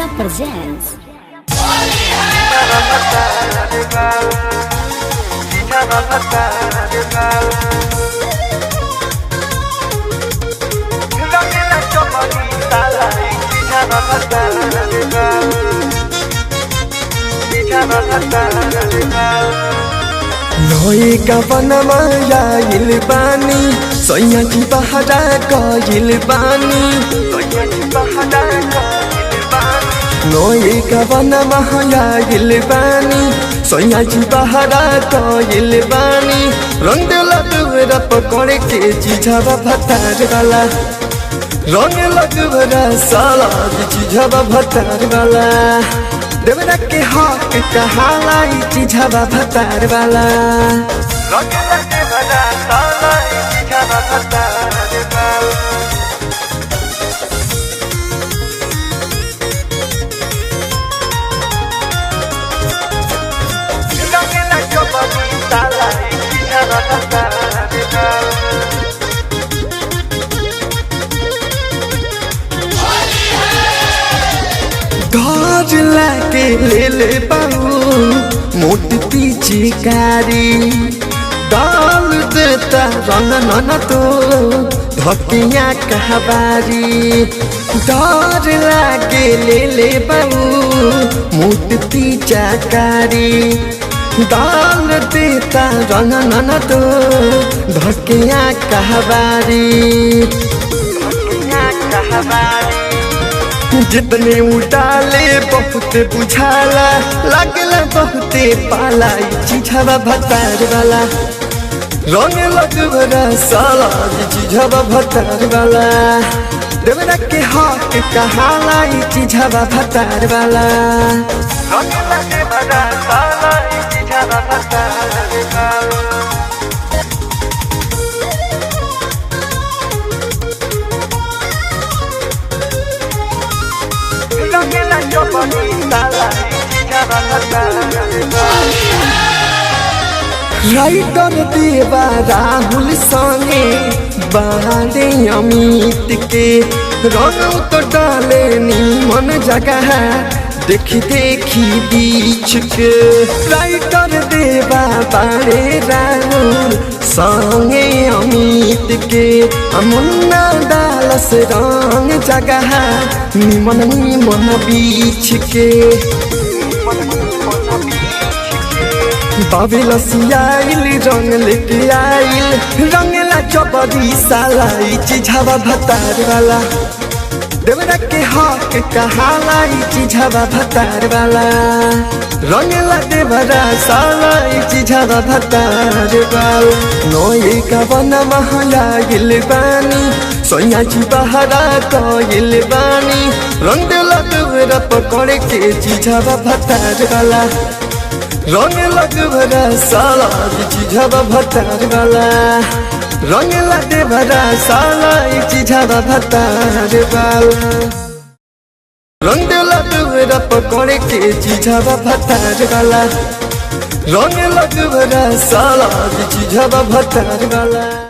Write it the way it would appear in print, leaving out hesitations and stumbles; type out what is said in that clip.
Media presents. नोई का बनवा आइल बानी सैया जी बहरा गइल बानी नोई का बनवा आइल बानी सैया जी बहरा गइल बानी रंग लगवरा पकड़ के चीझावा भतार वाला रंग लगवरा साला चीझावा भतार वाला देवरा के हक कहाला चीझावा भतार वाला रंग लगवरा साला चीझावा भतार वाला घर लाके ले पाऊ मोट पीछे कारी डाल देता रंग नन तो धकिया कहबारी घर लाके ले पाऊ मोट पीछे कारी डाल देता रंग नन तो धकिया कहबारी जितने उड़ाले बहुत बुझाला लगला बहुते पाला चीझावा भतार वाला रंग लगवरा साला चीझावा भतार वाला देवरा के हक कहाला चीझावा भतार वाला रंग लगवरा साला चीझावा भतार वाला राइटर देवा राहुल संगे बारे अमित के रंग तो डाले नीमन जगह देखी देखी बीच के राइटर देवा बारे राहुल संगे अमित के मुन्ना डालस रंग जगह निमन निमन बीच के बाबे लसियाइल रंग लेके आइल रंगला चबरी साला चीझावा भतार वाला देवरा के हक कहाला चीझावा भतार वाला रंगला देवरा साला चीझावा भतार वाला नोई का बनवा आइल बानी सैया जी बहरा गइल बानी रंग लगवरा पकड़ के चीझावा भतार वाला रंग लगवरा साला चीझावा भतार वाला रंग लगवरा साला चीझावा भतार वाला रंग लगवरा पकड़ के चीझावा भतार वाला रंग लगवरा साला चीझावा भतार वाला।